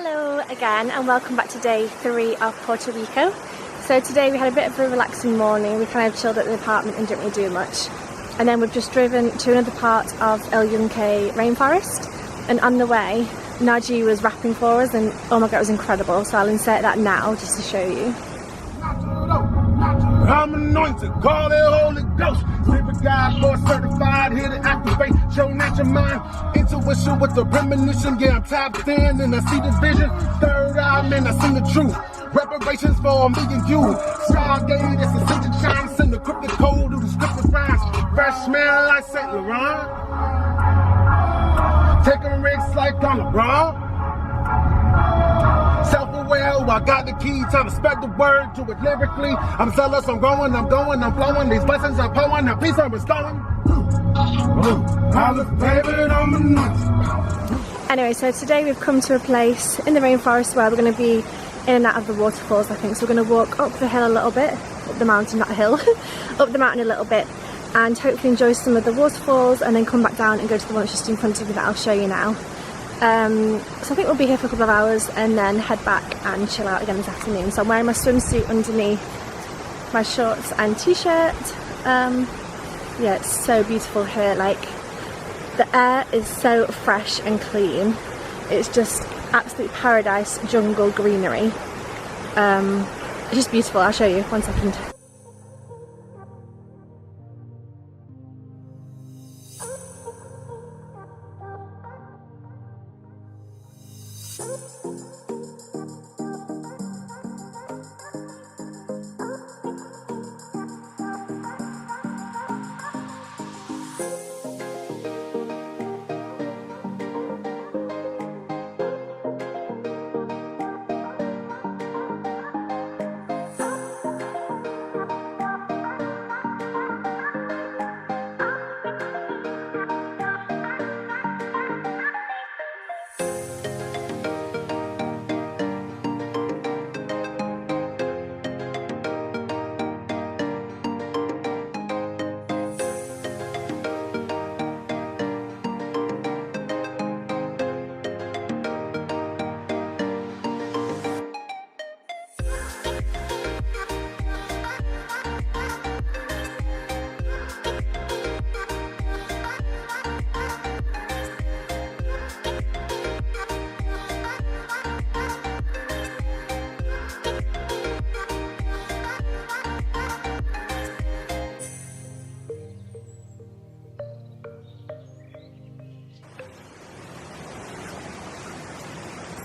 Hello again and welcome back to day 3 of Puerto Rico. So today we had a bit of a relaxing morning. We kind of chilled at the apartment and didn't really do much. And then we've just driven to another part of Yunque Rainforest, and on the way Naji was rapping for us and oh my god, it was incredible. So I'll insert that now just to show you. I'm anointed, call it Holy Ghost. Spirit God, Lord certified, here to activate your nature mind. Intuition with the premonition, yeah, I'm tapped in and I see the vision. Third eye, man, I see the truth. Reparations for me and you. Stargate, it's a signature chime, send the cryptic code to the scripted rhymes. Fresh smell like St. Laurent. Taking risks like I'm LeBron. Self-aware, I got the key, time to spread the word, do it lyrically. I'm zealous, I'm growing, I'm going, I'm flowing. These blessings are pouring, now peace I'm restoring. I look David, I'm anointed. Anyway, so today we've come to a place in the rainforest where we're going to be in and out of the waterfalls, I think. So we're going to walk up the hill a little bit, up the mountain, not a hill, up the mountain a little bit, and hopefully enjoy some of the waterfalls and then come back down and go to the one that's just in front of me that I'll show you now. So I think we'll be here for a couple of hours and then head back and chill out again this afternoon. So I'm wearing my swimsuit underneath my shorts and t-shirt. Yeah, it's so beautiful here. Like, the air is so fresh and clean. It's just absolute paradise, jungle greenery. It's just beautiful. I'll show you, 1 second.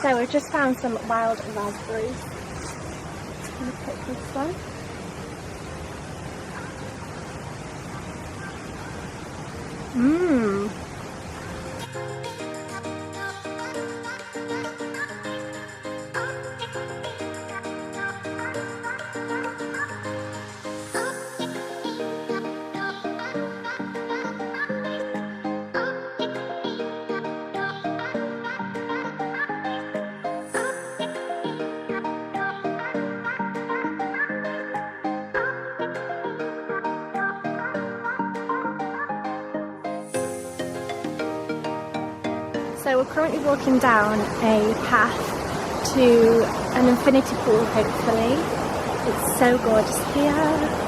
So we've just found some wild raspberries. I'm going to pick this one. Mmm. So we're currently walking down a path to an infinity pool, hopefully. It's so gorgeous here.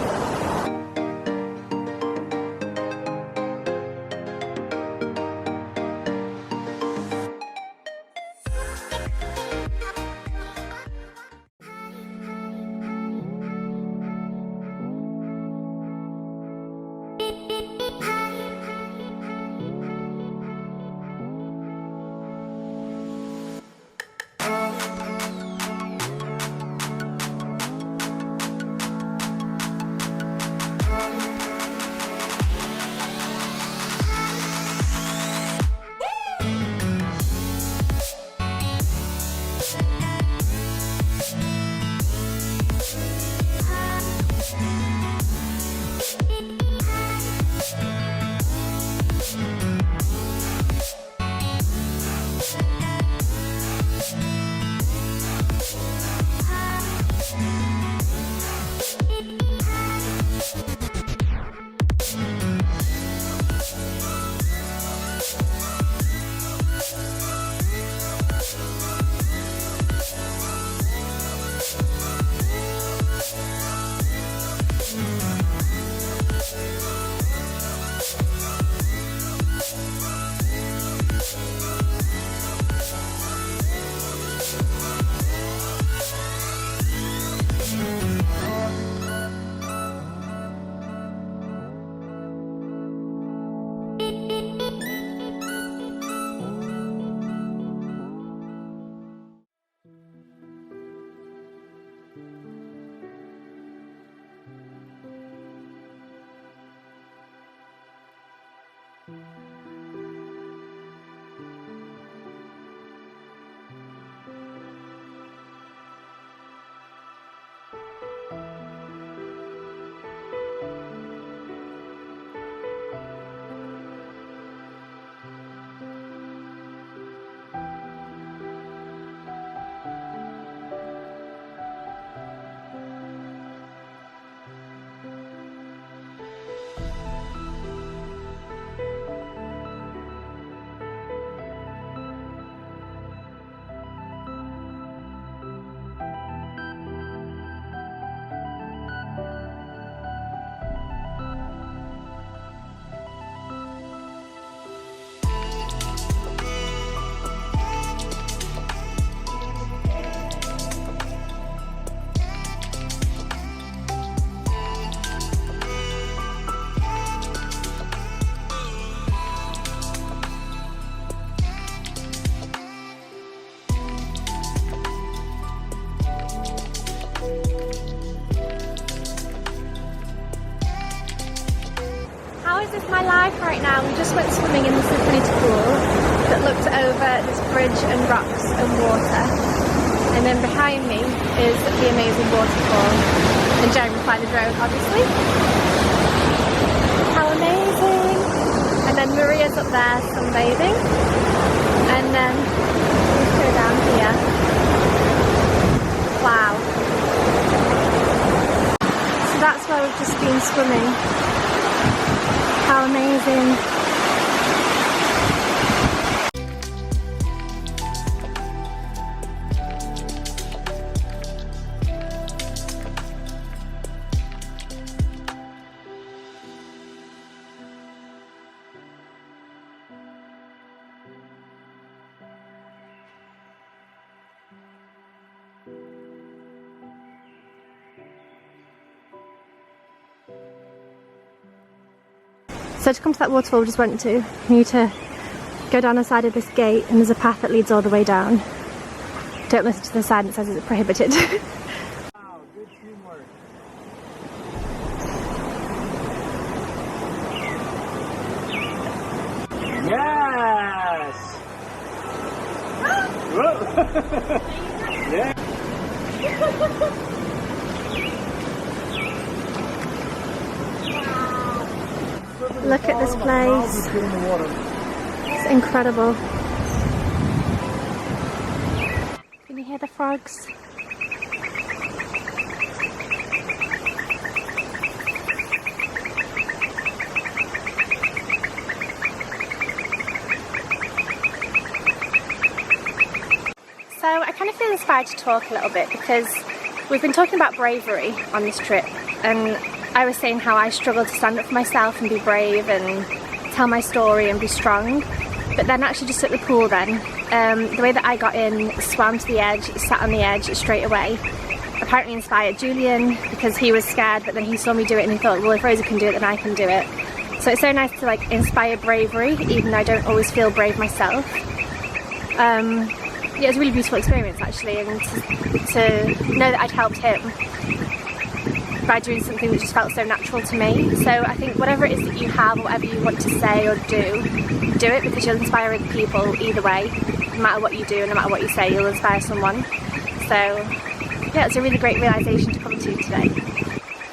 is this my life right now? We just went swimming in this infinity pool that looked over this bridge and rocks and water. And then behind me is the amazing waterfall. And Jeremy flying the drone, obviously. How amazing! And then Maria's up there sunbathing. And then let's go down here. Wow. So that's where we've just been swimming. How amazing. So to come to that waterfall we just went to, you need to go down the side of this gate and there's a path that leads all the way down. Don't listen to the sign that says it's prohibited. Wow, good teamwork. Yes! Whoa. Yeah. Look at this place. It's incredible. Can you hear the frogs? So I kind of feel inspired to talk a little bit because we've been talking about bravery on this trip, and I was saying how I struggle to stand up for myself and be brave and tell my story and be strong. But then actually just at the pool then, the way that I got in, swam to the edge, sat on the edge straight away, apparently inspired Julian because he was scared, but then he saw me do it and he thought, well, if Rosie can do it then I can do it. So it's so nice to like inspire bravery even though I don't always feel brave myself. Yeah, it was a really beautiful experience actually, and to know that I'd helped him by doing something that just felt so natural to me. So I think whatever it is that you have, whatever you want to say or do it because you'll inspire other people either way. No matter what you do and no matter what you say, you'll inspire someone. So yeah, it's a really great realisation to come to today.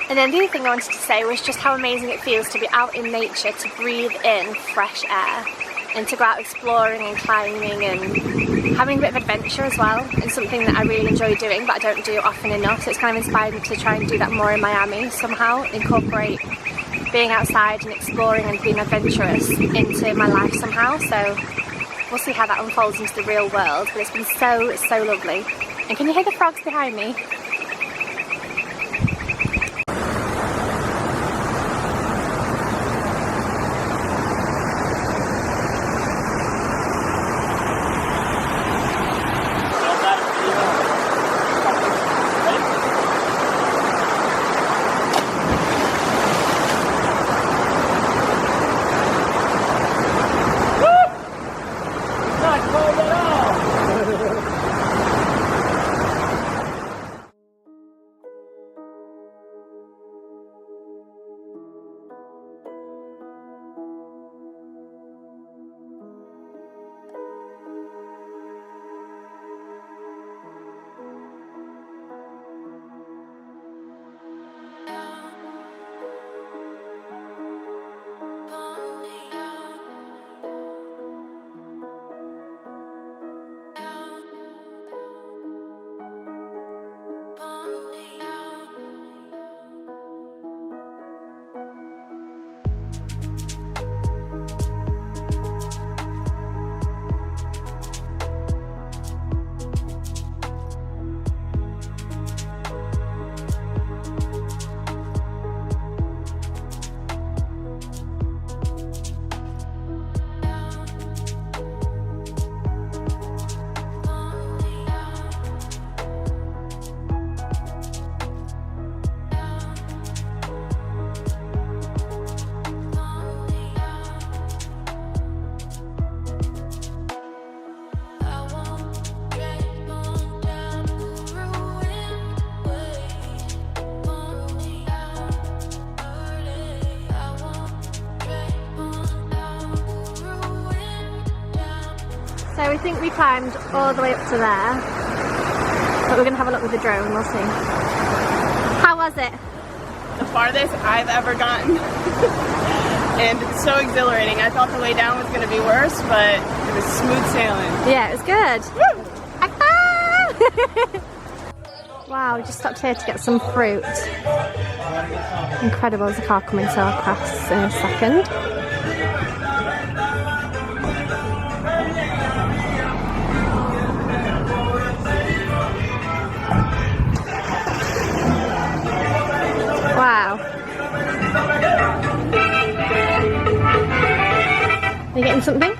And then the other thing I wanted to say was just how amazing it feels to be out in nature, to breathe in fresh air and to go out exploring and climbing and having a bit of adventure as well. It's something that I really enjoy doing but I don't do often enough, so it's kind of inspired me to try and do that more in Miami somehow, incorporate being outside and exploring and being adventurous into my life somehow. So we'll see how that unfolds into the real world, but it's been so lovely. And can you hear the frogs behind me? I think we climbed all the way up to there. But we're going to have a look with the drone, we'll see. How was it? The farthest I've ever gotten. And it's so exhilarating. I thought the way down was going to be worse, but it was smooth sailing. Yeah, it was good. Wow, we just stopped here to get some fruit. Incredible, there's a car coming so I'll cross in a second. Wow. Are you getting something?